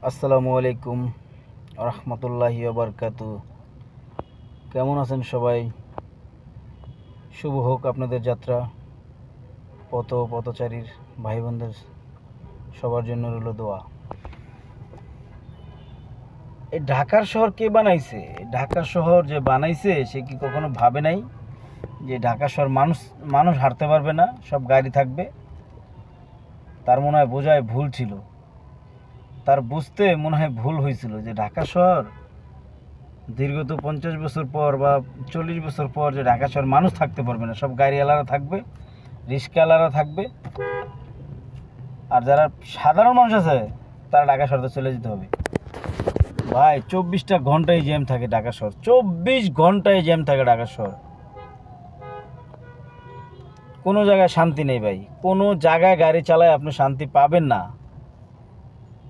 আসসালামু আলাইকুম রহমতুল্লাহি বারকাতু। কেমন আছেন সবাই? শুভ হোক আপনাদের যাত্রা। পথচারীর ভাই বোনদের সবার জন্য রইল দোয়া। এই ঢাকার শহর কে বানাইছে? ঢাকা শহর যে বানাইছে সে কি কখনো ভাবে নাই যে ঢাকা শহর মানুষ হাঁটতে পারবে না, সব গাড়ি থাকবে? তার মনে হয় বোঝায় ভুল ছিল, তার বুঝতে মনে হয় ভুল হয়েছিল যে ঢাকা শহর দীর্ঘত 50 বছর পর বা 40 বছর পর যে ঢাকা শহর মানুষ থাকতে পারবে না, সব গাড়িওয়ালারা থাকবে, রিক্সাওয়ালারা থাকবে, আর যারা সাধারণ মানুষ আছে তারা ঢাকা শহরে চলে যেতে হবে। ভাই 24টা ঘন্টায় জ্যাম থাকে ঢাকা শহর, 24 ঘন্টায় জ্যাম থাকে ঢাকা শহর। কোনো জায়গায় শান্তি নেই ভাই, কোনো জায়গায় গাড়ি চালায় আপনি শান্তি পাবেন না।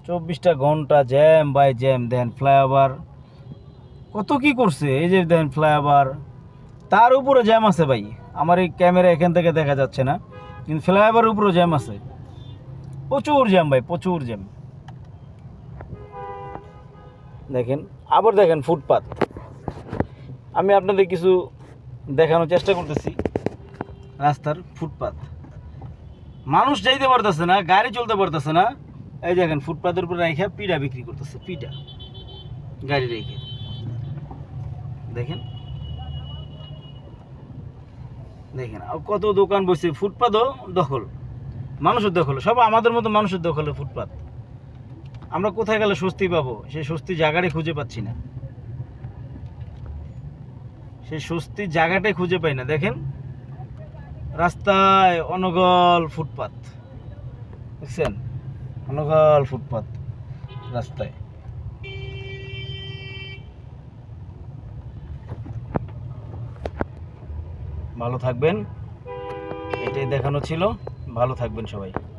24টা ঘন্টা জ্যাম ভাই জ্যাম। দেন ফ্লাইওভার কত কি করছে, এই যে দেন ফ্লাইওভার, তার উপরে জ্যাম আছে ভাই। আমার এই ক্যামেরা এখান থেকে দেখা যাচ্ছে না, কিন্তু ফ্লাইওভারের উপরে জ্যাম আছে, প্রচুর জ্যাম ভাই, প্রচুর জ্যাম। দেখেন, আবার দেখেন ফুটপাত। আমি আপনাদের কিছু দেখানোর চেষ্টা করতেছি। রাস্তার ফুটপাত, মানুষ যাইতে পারতেছে না, গাড়ি চলতে পারতেছে না। এই দেখেন ফুটপাতের উপরে রেখে পিঠা বিক্রি করতেছে, পিঠা গাড়ি রেখে। দেখেন দেখেন আর কত দোকান বসে, ফুটপাতও দখল, মানুষের দখল, সব আমাদের মতো মানুষের দখলে ফুটপাত। আমরা কোথায় গেলে স্বস্তি পাবো? সেই স্বস্তি জায়গাটাই খুঁজে পাচ্ছি না, সেই স্বস্তির জায়গাটাই খুঁজে পাই না। দেখেন রাস্তায় অনগল ফুটপাত, দেখছেন? অনগল ফুটপাত রাস্তায়। ভালো থাকবেন, এটাই দেখানো ছিল। ভালো থাকবেন সবাই।